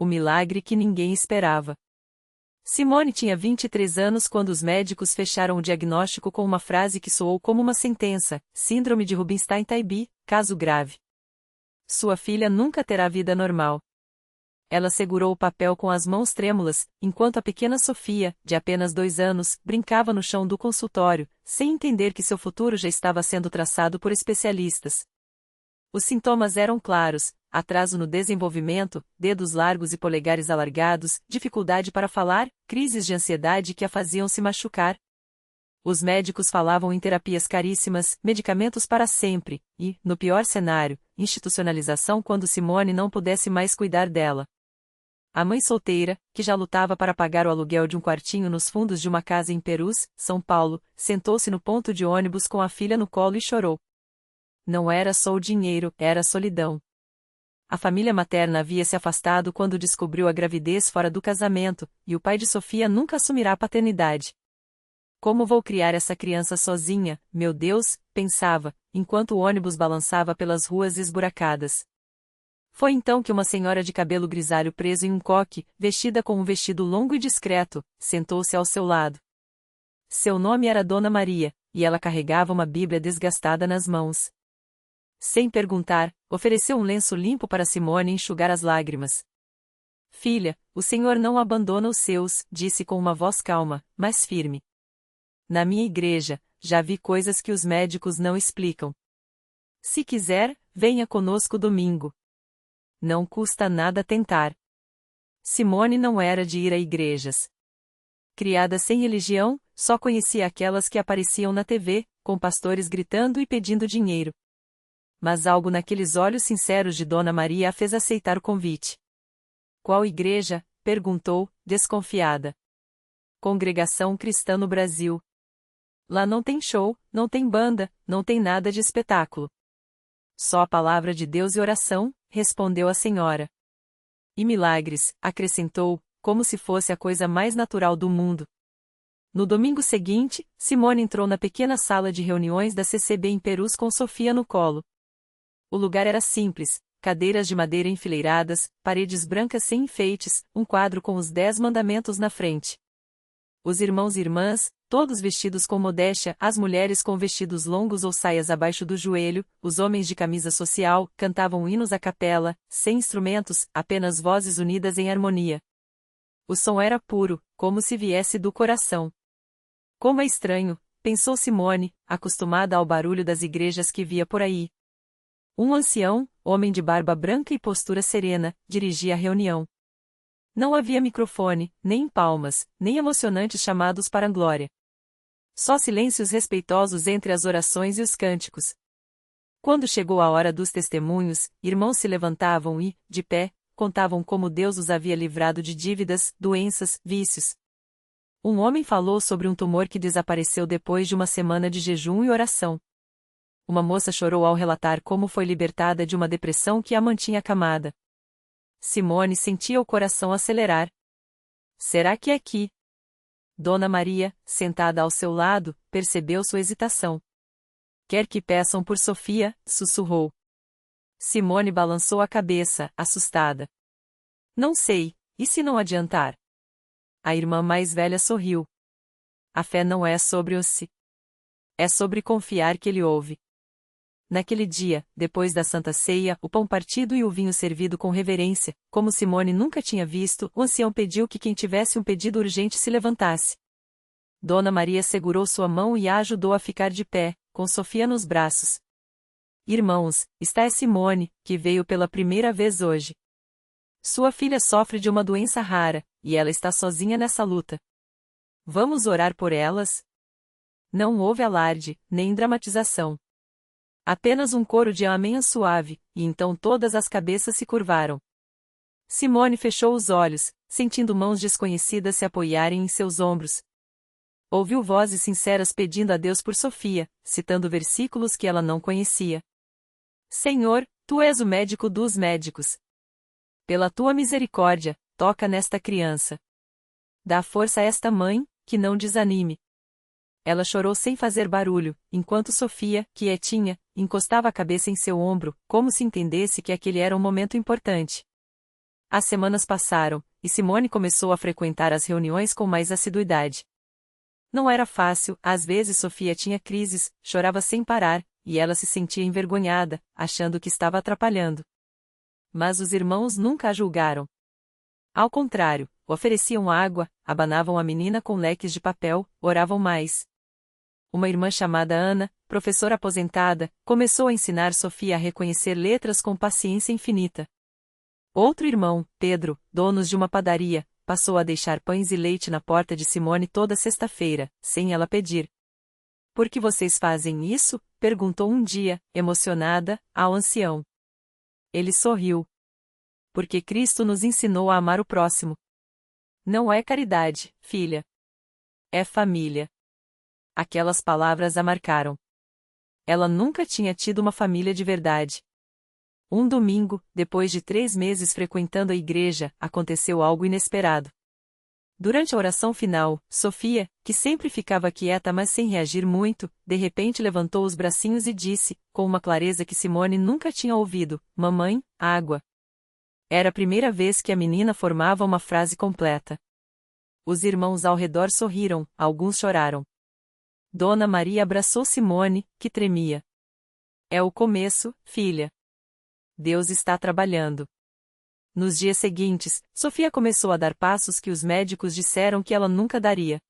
O milagre que ninguém esperava. Simone tinha 23 anos quando os médicos fecharam o diagnóstico com uma frase que soou como uma sentença: Síndrome de Rubinstein-Taybi, caso grave. Sua filha nunca terá vida normal. Ela segurou o papel com as mãos trêmulas, enquanto a pequena Sofia, de apenas 2 anos, brincava no chão do consultório, sem entender que seu futuro já estava sendo traçado por especialistas. Os sintomas eram claros: atraso no desenvolvimento, dedos largos e polegares alargados, dificuldade para falar, crises de ansiedade que a faziam se machucar. Os médicos falavam em terapias caríssimas, medicamentos para sempre, e, no pior cenário, institucionalização quando Simone não pudesse mais cuidar dela. A mãe solteira, que já lutava para pagar o aluguel de um quartinho nos fundos de uma casa em Perus, São Paulo, sentou-se no ponto de ônibus com a filha no colo e chorou. Não era só o dinheiro, era a solidão. A família materna havia se afastado quando descobriu a gravidez fora do casamento, e o pai de Sofia nunca assumirá a paternidade. Como vou criar essa criança sozinha, meu Deus, pensava, enquanto o ônibus balançava pelas ruas esburacadas. Foi então que uma senhora de cabelo grisalho preso em um coque, vestida com um vestido longo e discreto, sentou-se ao seu lado. Seu nome era Dona Maria, e ela carregava uma Bíblia desgastada nas mãos. Sem perguntar, ofereceu um lenço limpo para Simone enxugar as lágrimas. Filha, o Senhor não abandona os seus, disse com uma voz calma, mas firme. Na minha igreja, já vi coisas que os médicos não explicam. Se quiser, venha conosco domingo. Não custa nada tentar. Simone não era de ir a igrejas. Criada sem religião, só conhecia aquelas que apareciam na TV, com pastores gritando e pedindo dinheiro. Mas algo naqueles olhos sinceros de Dona Maria a fez aceitar o convite. Qual igreja? Perguntou, desconfiada. Congregação Cristã no Brasil. Lá não tem show, não tem banda, não tem nada de espetáculo. Só a palavra de Deus e oração, respondeu a senhora. E milagres, acrescentou, como se fosse a coisa mais natural do mundo. No domingo seguinte, Simone entrou na pequena sala de reuniões da CCB em Perus com Sofia no colo. O lugar era simples, cadeiras de madeira enfileiradas, paredes brancas sem enfeites, um quadro com os 10 mandamentos na frente. Os irmãos e irmãs, todos vestidos com modéstia, as mulheres com vestidos longos ou saias abaixo do joelho, os homens de camisa social, cantavam hinos a capela, sem instrumentos, apenas vozes unidas em harmonia. O som era puro, como se viesse do coração. Como é estranho, pensou Simone, acostumada ao barulho das igrejas que via por aí. Um ancião, homem de barba branca e postura serena, dirigia a reunião. Não havia microfone, nem palmas, nem emocionantes chamados para a glória. Só silêncios respeitosos entre as orações e os cânticos. Quando chegou a hora dos testemunhos, irmãos se levantavam e, de pé, contavam como Deus os havia livrado de dívidas, doenças, vícios. Um homem falou sobre um tumor que desapareceu depois de uma semana de jejum e oração. Uma moça chorou ao relatar como foi libertada de uma depressão que a mantinha acamada. Simone sentia o coração acelerar. Será que é aqui? Dona Maria, sentada ao seu lado, percebeu sua hesitação. Quer que peçam por Sofia? Sussurrou. Simone balançou a cabeça, assustada. Não sei, e se não adiantar? A irmã mais velha sorriu. A fé não é sobre o se. É sobre confiar que ele ouve. Naquele dia, depois da Santa Ceia, o pão partido e o vinho servido com reverência, como Simone nunca tinha visto, o ancião pediu que quem tivesse um pedido urgente se levantasse. Dona Maria segurou sua mão e a ajudou a ficar de pé, com Sofia nos braços. Irmãos, está é Simone, que veio pela primeira vez hoje. Sua filha sofre de uma doença rara, e ela está sozinha nessa luta. Vamos orar por elas? Não houve alarde, nem dramatização. Apenas um coro de amém suave, e então todas as cabeças se curvaram. Simone fechou os olhos, sentindo mãos desconhecidas se apoiarem em seus ombros. Ouviu vozes sinceras pedindo a Deus por Sofia, citando versículos que ela não conhecia. Senhor, Tu és o médico dos médicos. Pela Tua misericórdia, toca nesta criança. Dá força a esta mãe, que não desanime. Ela chorou sem fazer barulho, enquanto Sofia, quietinha, encostava a cabeça em seu ombro, como se entendesse que aquele era um momento importante. As semanas passaram, e Simone começou a frequentar as reuniões com mais assiduidade. Não era fácil, às vezes Sofia tinha crises, chorava sem parar, e ela se sentia envergonhada, achando que estava atrapalhando. Mas os irmãos nunca a julgaram. Ao contrário, ofereciam água, abanavam a menina com leques de papel, oravam mais. Uma irmã chamada Ana, professora aposentada, começou a ensinar Sofia a reconhecer letras com paciência infinita. Outro irmão, Pedro, dono de uma padaria, passou a deixar pães e leite na porta de Simone toda sexta-feira, sem ela pedir. "Por que vocês fazem isso?" perguntou um dia, emocionada, ao ancião. Ele sorriu. "Porque Cristo nos ensinou a amar o próximo." Não é caridade, filha. É família. Aquelas palavras a marcaram. Ela nunca tinha tido uma família de verdade. Um domingo, depois de 3 meses frequentando a igreja, aconteceu algo inesperado. Durante a oração final, Sofia, que sempre ficava quieta mas sem reagir muito, de repente levantou os bracinhos e disse, com uma clareza que Simone nunca tinha ouvido: "Mamãe, água." Era a primeira vez que a menina formava uma frase completa. Os irmãos ao redor sorriram, alguns choraram. Dona Maria abraçou Simone, que tremia. "É o começo, filha. Deus está trabalhando." Nos dias seguintes, Sofia começou a dar passos que os médicos disseram que ela nunca daria.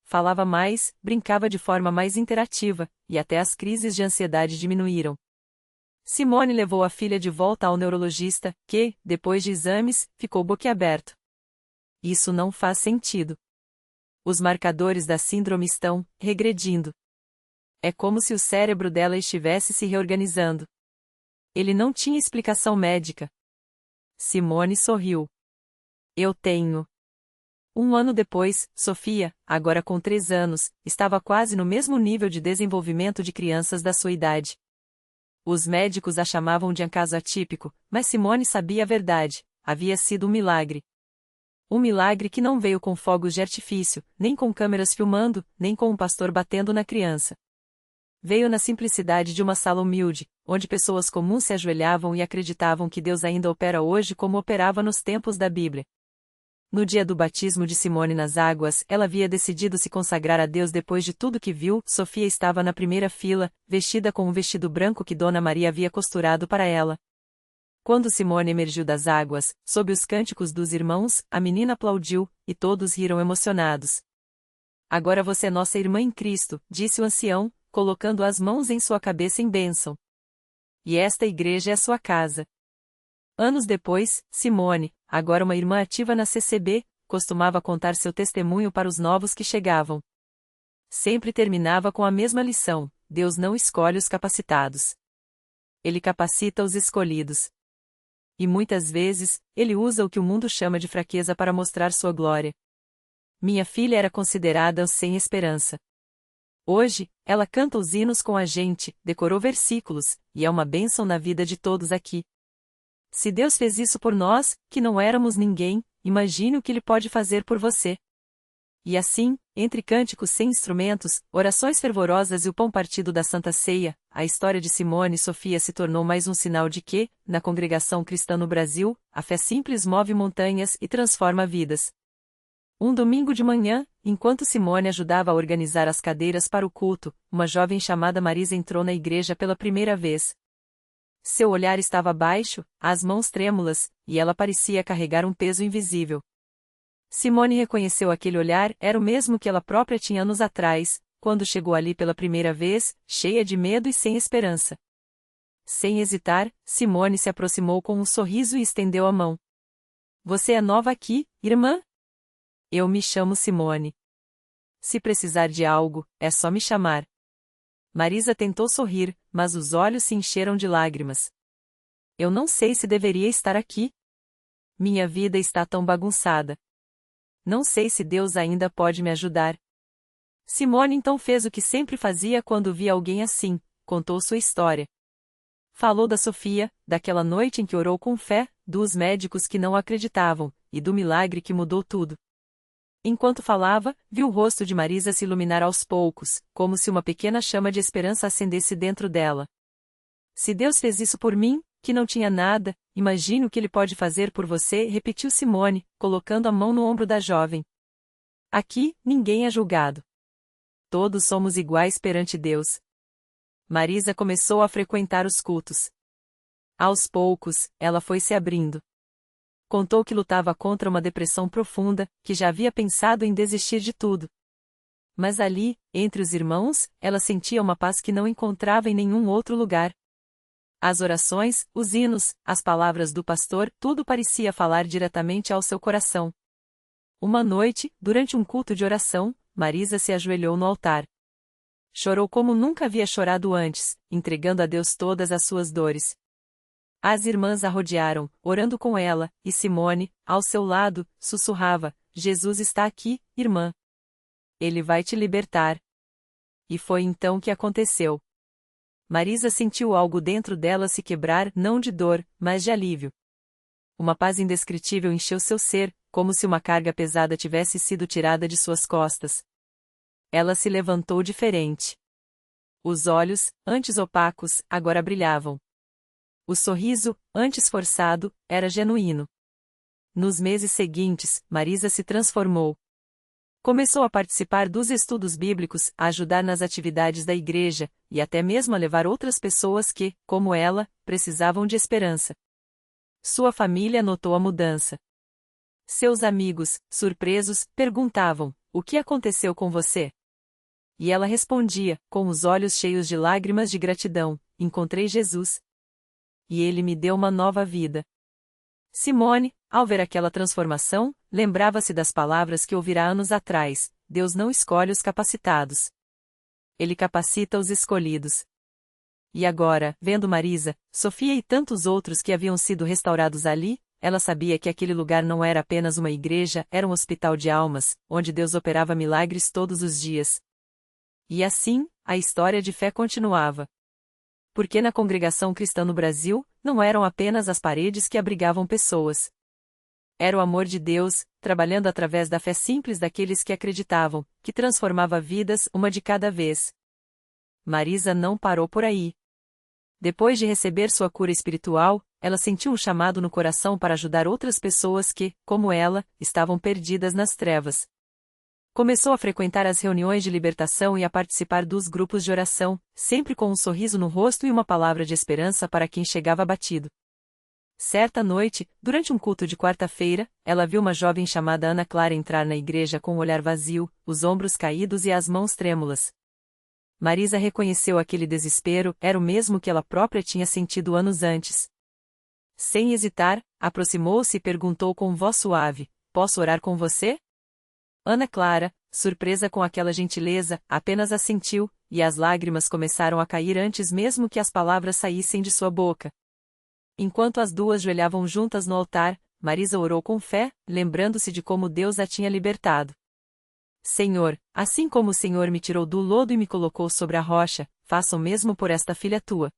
Falava mais, brincava de forma mais interativa, e até as crises de ansiedade diminuíram. Simone levou a filha de volta ao neurologista, que, depois de exames, ficou boquiaberto. "Isso não faz sentido. Os marcadores da síndrome estão regredindo. É como se o cérebro dela estivesse se reorganizando." Ele não tinha explicação médica. Simone sorriu. "Eu tenho." 1 ano depois, Sofia, agora com 3 anos, estava quase no mesmo nível de desenvolvimento de crianças da sua idade. Os médicos a chamavam de um caso atípico, mas Simone sabia a verdade: havia sido um milagre. Um milagre que não veio com fogos de artifício, nem com câmeras filmando, nem com um pastor batendo na criança. Veio na simplicidade de uma sala humilde, onde pessoas comuns se ajoelhavam e acreditavam que Deus ainda opera hoje como operava nos tempos da Bíblia. No dia do batismo de Simone nas águas, ela havia decidido se consagrar a Deus depois de tudo que viu. Sofia estava na primeira fila, vestida com um vestido branco que Dona Maria havia costurado para ela. Quando Simone emergiu das águas, sob os cânticos dos irmãos, a menina aplaudiu, e todos riram emocionados. "Agora você é nossa irmã em Cristo", disse o ancião, colocando as mãos em sua cabeça em bênção. "E esta igreja é a sua casa." Anos depois, Simone, agora uma irmã ativa na CCB, costumava contar seu testemunho para os novos que chegavam. Sempre terminava com a mesma lição: Deus não escolhe os capacitados. Ele capacita os escolhidos. E muitas vezes, ele usa o que o mundo chama de fraqueza para mostrar sua glória. Minha filha era considerada sem esperança. Hoje, ela canta os hinos com a gente, decorou versículos, e é uma bênção na vida de todos aqui. Se Deus fez isso por nós, que não éramos ninguém, imagine o que Ele pode fazer por você. E assim, entre cânticos sem instrumentos, orações fervorosas e o pão partido da Santa Ceia, a história de Simone e Sofia se tornou mais um sinal de que, na congregação cristã no Brasil, a fé simples move montanhas e transforma vidas. Um domingo de manhã, enquanto Simone ajudava a organizar as cadeiras para o culto, uma jovem chamada Marisa entrou na igreja pela primeira vez. Seu olhar estava baixo, as mãos trêmulas, e ela parecia carregar um peso invisível. Simone reconheceu aquele olhar, era o mesmo que ela própria tinha anos atrás, quando chegou ali pela primeira vez, cheia de medo e sem esperança. Sem hesitar, Simone se aproximou com um sorriso e estendeu a mão. "Você é nova aqui, irmã?" "Eu me chamo Simone. Se precisar de algo, é só me chamar." Marisa tentou sorrir, mas os olhos se encheram de lágrimas. "Eu não sei se deveria estar aqui. Minha vida está tão bagunçada. Não sei se Deus ainda pode me ajudar." Simone então fez o que sempre fazia quando via alguém assim, contou sua história. Falou da Sofia, daquela noite em que orou com fé, dos médicos que não acreditavam, e do milagre que mudou tudo. Enquanto falava, viu o rosto de Marisa se iluminar aos poucos, como se uma pequena chama de esperança acendesse dentro dela. "Se Deus fez isso por mim, que não tinha nada, imagine o que ele pode fazer por você, repetiu Simone, colocando a mão no ombro da jovem. Aqui, ninguém é julgado. Todos somos iguais perante Deus. Marisa começou a frequentar os cultos. Aos poucos, ela foi se abrindo. Contou que lutava contra uma depressão profunda, que já havia pensado em desistir de tudo. Mas ali, entre os irmãos, ela sentia uma paz que não encontrava em nenhum outro lugar. As orações, os hinos, as palavras do pastor, tudo parecia falar diretamente ao seu coração. Uma noite, durante um culto de oração, Marisa se ajoelhou no altar. Chorou como nunca havia chorado antes, entregando a Deus todas as suas dores. As irmãs a rodearam, orando com ela, e Simone, ao seu lado, sussurrava: Jesus está aqui, irmã. Ele vai te libertar. E foi então que aconteceu. Marisa sentiu algo dentro dela se quebrar, não de dor, mas de alívio. Uma paz indescritível encheu seu ser, como se uma carga pesada tivesse sido tirada de suas costas. Ela se levantou diferente. Os olhos, antes opacos, agora brilhavam. O sorriso, antes forçado, era genuíno. Nos meses seguintes, Marisa se transformou. Começou a participar dos estudos bíblicos, a ajudar nas atividades da igreja, e até mesmo a levar outras pessoas que, como ela, precisavam de esperança. Sua família notou a mudança. Seus amigos, surpresos, perguntavam: o que aconteceu com você? E ela respondia, com os olhos cheios de lágrimas de gratidão: encontrei Jesus. E ele me deu uma nova vida. Simone, ao ver aquela transformação, lembrava-se das palavras que ouvira anos atrás: Deus não escolhe os capacitados. Ele capacita os escolhidos. E agora, vendo Marisa, Sofia e tantos outros que haviam sido restaurados ali, ela sabia que aquele lugar não era apenas uma igreja, era um hospital de almas, onde Deus operava milagres todos os dias. E assim, a história de fé continuava. Porque na congregação cristã no Brasil, não eram apenas as paredes que abrigavam pessoas. Era o amor de Deus, trabalhando através da fé simples daqueles que acreditavam, que transformava vidas uma de cada vez. Marisa não parou por aí. Depois de receber sua cura espiritual, ela sentiu um chamado no coração para ajudar outras pessoas que, como ela, estavam perdidas nas trevas. Começou a frequentar as reuniões de libertação e a participar dos grupos de oração, sempre com um sorriso no rosto e uma palavra de esperança para quem chegava abatido. Certa noite, durante um culto de quarta-feira, ela viu uma jovem chamada Ana Clara entrar na igreja com um olhar vazio, os ombros caídos e as mãos trêmulas. Marisa reconheceu aquele desespero, era o mesmo que ela própria tinha sentido anos antes. Sem hesitar, aproximou-se e perguntou com voz suave: posso orar com você? Ana Clara, surpresa com aquela gentileza, apenas assentiu, e as lágrimas começaram a cair antes mesmo que as palavras saíssem de sua boca. Enquanto as duas joelhavam juntas no altar, Marisa orou com fé, lembrando-se de como Deus a tinha libertado. Senhor, assim como o Senhor me tirou do lodo e me colocou sobre a rocha, faça o mesmo por esta filha tua.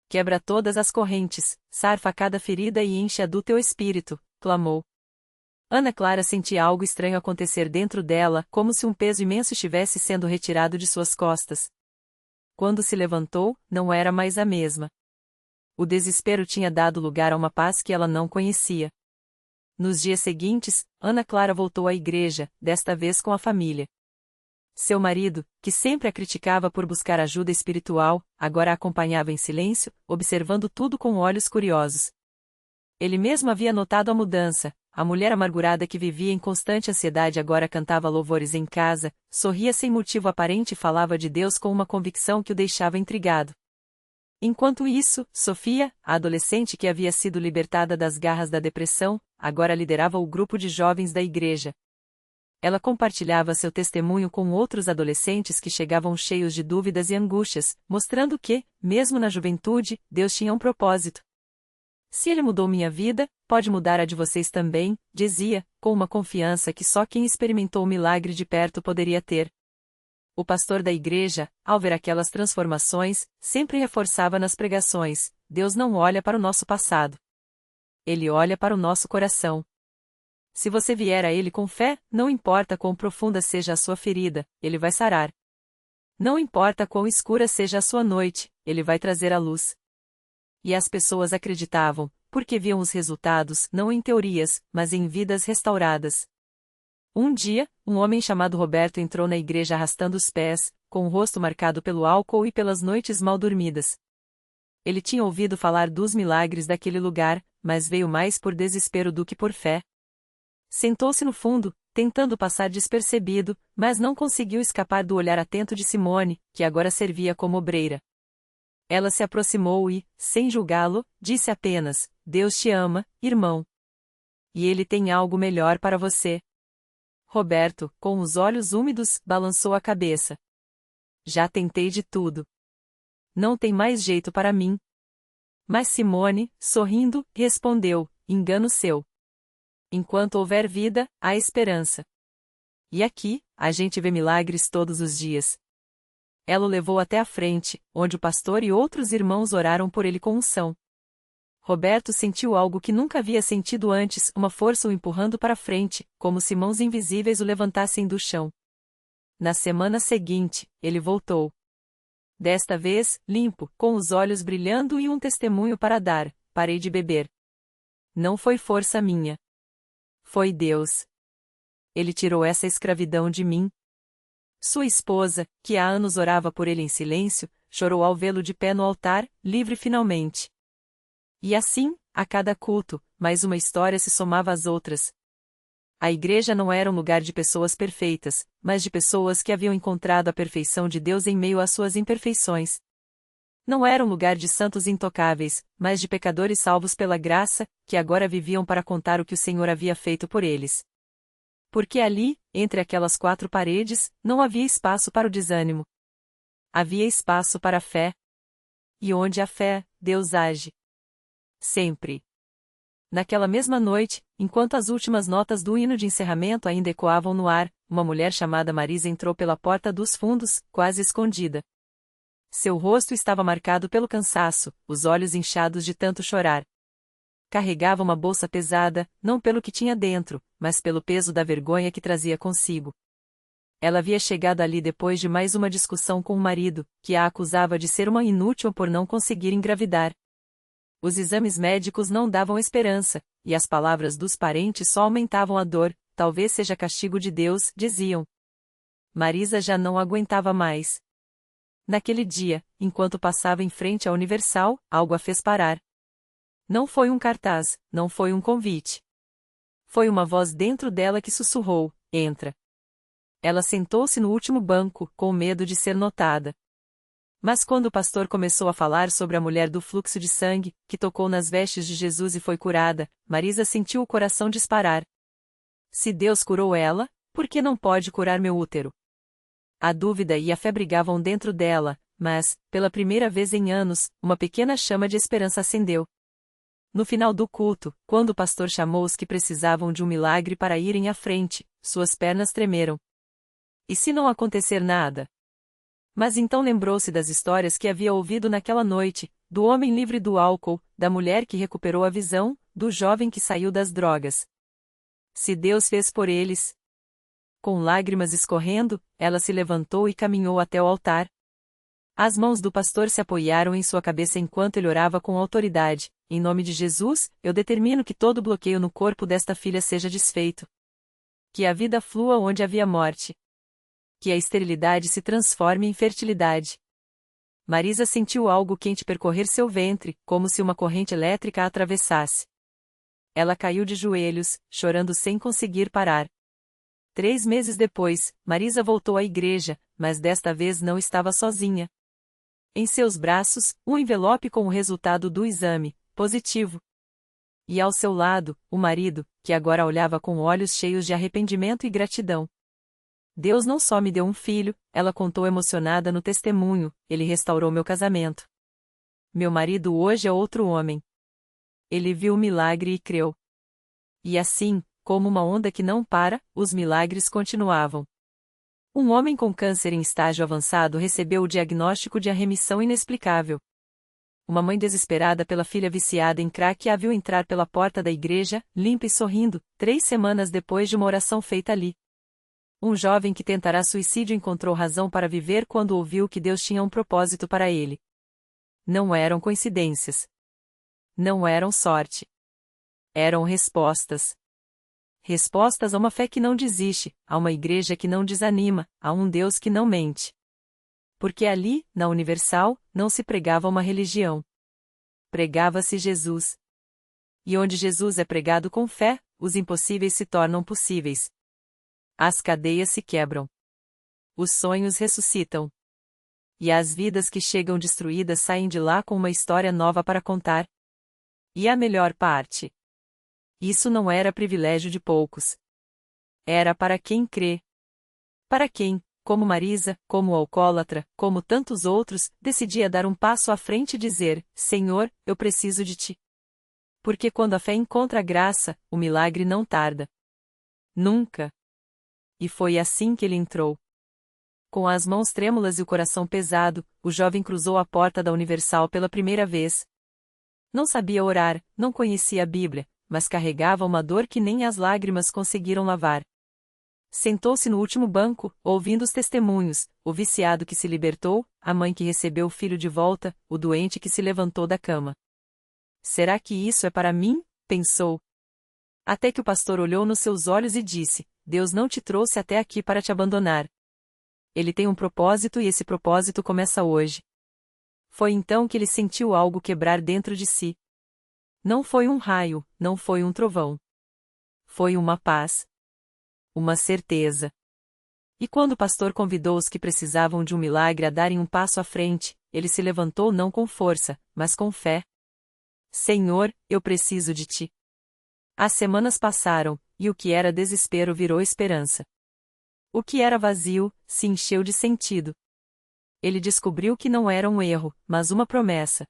Quebra todas as correntes, sarfa cada ferida e enche-a do teu espírito, clamou. Ana Clara sentia algo estranho acontecer dentro dela, como se um peso imenso estivesse sendo retirado de suas costas. Quando se levantou, não era mais a mesma. O desespero tinha dado lugar a uma paz que ela não conhecia. Nos dias seguintes, Ana Clara voltou à igreja, desta vez com a família. Seu marido, que sempre a criticava por buscar ajuda espiritual, agora a acompanhava em silêncio, observando tudo com olhos curiosos. Ele mesmo havia notado a mudança. A mulher amargurada que vivia em constante ansiedade agora cantava louvores em casa, sorria sem motivo aparente e falava de Deus com uma convicção que o deixava intrigado. Enquanto isso, Sofia, a adolescente que havia sido libertada das garras da depressão, agora liderava o grupo de jovens da igreja. Ela compartilhava seu testemunho com outros adolescentes que chegavam cheios de dúvidas e angústias, mostrando que, mesmo na juventude, Deus tinha um propósito. Se ele mudou minha vida, pode mudar a de vocês também, dizia, com uma confiança que só quem experimentou o milagre de perto poderia ter. O pastor da igreja, ao ver aquelas transformações, sempre reforçava nas pregações: Deus não olha para o nosso passado. Ele olha para o nosso coração. Se você vier a Ele com fé, não importa quão profunda seja a sua ferida, Ele vai sarar. Não importa quão escura seja a sua noite, Ele vai trazer a luz. E as pessoas acreditavam, porque viam os resultados não em teorias, mas em vidas restauradas. Um dia, um homem chamado Roberto entrou na igreja arrastando os pés, com o rosto marcado pelo álcool e pelas noites mal dormidas. Ele tinha ouvido falar dos milagres daquele lugar, mas veio mais por desespero do que por fé. Sentou-se no fundo, tentando passar despercebido, mas não conseguiu escapar do olhar atento de Simone, que agora servia como obreira. Ela se aproximou e, sem julgá-lo, disse apenas: "Deus te ama, irmão. E Ele tem algo melhor para você." Roberto, com os olhos úmidos, balançou a cabeça. "Já tentei de tudo. Não tem mais jeito para mim." Mas Simone, sorrindo, respondeu: "Engano seu. Enquanto houver vida, há esperança. E aqui, a gente vê milagres todos os dias." Ela o levou até a frente, onde o pastor e outros irmãos oraram por ele com unção. Roberto sentiu algo que nunca havia sentido antes, uma força o empurrando para frente, como se mãos invisíveis o levantassem do chão. Na semana seguinte, ele voltou. Desta vez, limpo, com os olhos brilhando e um testemunho para dar: "Parei de beber. Não foi força minha. Foi Deus. Ele tirou essa escravidão de mim." Sua esposa, que há anos orava por ele em silêncio, chorou ao vê-lo de pé no altar, livre finalmente. E assim, a cada culto, mais uma história se somava às outras. A igreja não era um lugar de pessoas perfeitas, mas de pessoas que haviam encontrado a perfeição de Deus em meio às suas imperfeições. Não era um lugar de santos intocáveis, mas de pecadores salvos pela graça, que agora viviam para contar o que o Senhor havia feito por eles. Porque ali, entre aquelas quatro paredes, não havia espaço para o desânimo. Havia espaço para a fé. E onde há fé, Deus age. Sempre. Naquela mesma noite, enquanto as últimas notas do hino de encerramento ainda ecoavam no ar, uma mulher chamada Marisa entrou pela porta dos fundos, quase escondida. Seu rosto estava marcado pelo cansaço, os olhos inchados de tanto chorar. Carregava uma bolsa pesada, não pelo que tinha dentro, mas pelo peso da vergonha que trazia consigo. Ela havia chegado ali depois de mais uma discussão com o marido, que a acusava de ser uma inútil por não conseguir engravidar. Os exames médicos não davam esperança, e as palavras dos parentes só aumentavam a dor. "Talvez seja castigo de Deus", diziam. Marisa já não aguentava mais. Naquele dia, enquanto passava em frente à Universal, algo a fez parar. Não foi um cartaz, não foi um convite. Foi uma voz dentro dela que sussurrou: "Entra." Ela sentou-se no último banco, com medo de ser notada. Mas quando o pastor começou a falar sobre a mulher do fluxo de sangue, que tocou nas vestes de Jesus e foi curada, Marisa sentiu o coração disparar. Se Deus curou ela, por que não pode curar meu útero? A dúvida e a fé brigavam dentro dela, mas, pela primeira vez em anos, uma pequena chama de esperança acendeu. No final do culto, quando o pastor chamou os que precisavam de um milagre para irem à frente, suas pernas tremeram. E se não acontecer nada? Mas então lembrou-se das histórias que havia ouvido naquela noite, do homem livre do álcool, da mulher que recuperou a visão, do jovem que saiu das drogas. Se Deus fez por eles. Com lágrimas escorrendo, ela se levantou e caminhou até o altar. As mãos do pastor se apoiaram em sua cabeça enquanto ele orava com autoridade: "Em nome de Jesus, eu determino que todo bloqueio no corpo desta filha seja desfeito. Que a vida flua onde havia morte. Que a esterilidade se transforme em fertilidade." Marisa sentiu algo quente percorrer seu ventre, como se uma corrente elétrica a atravessasse. Ela caiu de joelhos, chorando sem conseguir parar. 3 meses depois, Marisa voltou à igreja, mas desta vez não estava sozinha. Em seus braços, um envelope com o resultado do exame, positivo. E ao seu lado, o marido, que agora olhava com olhos cheios de arrependimento e gratidão. "Deus não só me deu um filho", ela contou emocionada no testemunho, "Ele restaurou meu casamento. Meu marido hoje é outro homem. Ele viu o milagre e creu." E assim, como uma onda que não para, os milagres continuavam. Um homem com câncer em estágio avançado recebeu o diagnóstico de remissão inexplicável. Uma mãe desesperada pela filha viciada em crack a viu entrar pela porta da igreja, limpa e sorrindo, 3 semanas depois de uma oração feita ali. Um jovem que tentará suicídio encontrou razão para viver quando ouviu que Deus tinha um propósito para ele. Não eram coincidências. Não eram sorte. Eram respostas. Respostas a uma fé que não desiste, a uma igreja que não desanima, a um Deus que não mente. Porque ali, na Universal, não se pregava uma religião. Pregava-se Jesus. E onde Jesus é pregado com fé, os impossíveis se tornam possíveis. As cadeias se quebram. Os sonhos ressuscitam. E as vidas que chegam destruídas saem de lá com uma história nova para contar. E a melhor parte? Isso não era privilégio de poucos. Era para quem crê. Para quem, como Marisa, como o alcoólatra, como tantos outros, decidia dar um passo à frente e dizer: Senhor, eu preciso de ti. Porque quando a fé encontra a graça, o milagre não tarda. Nunca. E foi assim que ele entrou. Com as mãos trêmulas e o coração pesado, o jovem cruzou a porta da Universal pela primeira vez. Não sabia orar, não conhecia a Bíblia, mas carregava uma dor que nem as lágrimas conseguiram lavar. Sentou-se no último banco, ouvindo os testemunhos, o viciado que se libertou, a mãe que recebeu o filho de volta, o doente que se levantou da cama. Será que isso é para mim? Pensou. Até que o pastor olhou nos seus olhos e disse: Deus não te trouxe até aqui para te abandonar. Ele tem um propósito e esse propósito começa hoje. Foi então que ele sentiu algo quebrar dentro de si. Não foi um raio, não foi um trovão. Foi uma paz. Uma certeza. E quando o pastor convidou os que precisavam de um milagre a darem um passo à frente, ele se levantou não com força, mas com fé. Senhor, eu preciso de ti. As semanas passaram, e o que era desespero virou esperança. O que era vazio, se encheu de sentido. Ele descobriu que não era um erro, mas uma promessa.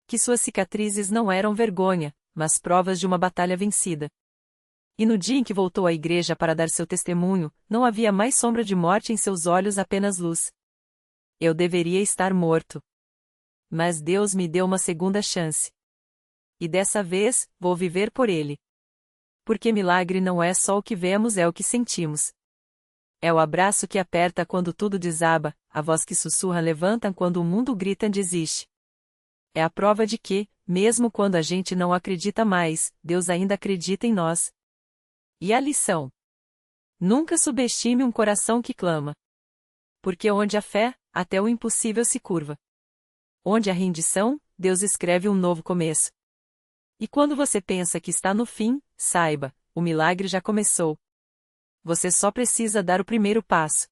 Que suas cicatrizes não eram vergonha, mas provas de uma batalha vencida. E no dia em que voltou à igreja para dar seu testemunho, não havia mais sombra de morte em seus olhos, apenas luz. Eu deveria estar morto. Mas Deus me deu uma segunda chance. E dessa vez, vou viver por ele. Porque milagre não é só o que vemos, é o que sentimos. É o abraço que aperta quando tudo desaba, a voz que sussurra levanta quando o mundo grita desiste. É a prova de que, mesmo quando a gente não acredita mais, Deus ainda acredita em nós. E a lição? Nunca subestime um coração que clama. Porque onde há fé, até o impossível se curva. Onde há rendição, Deus escreve um novo começo. E quando você pensa que está no fim, saiba, o milagre já começou. Você só precisa dar o primeiro passo.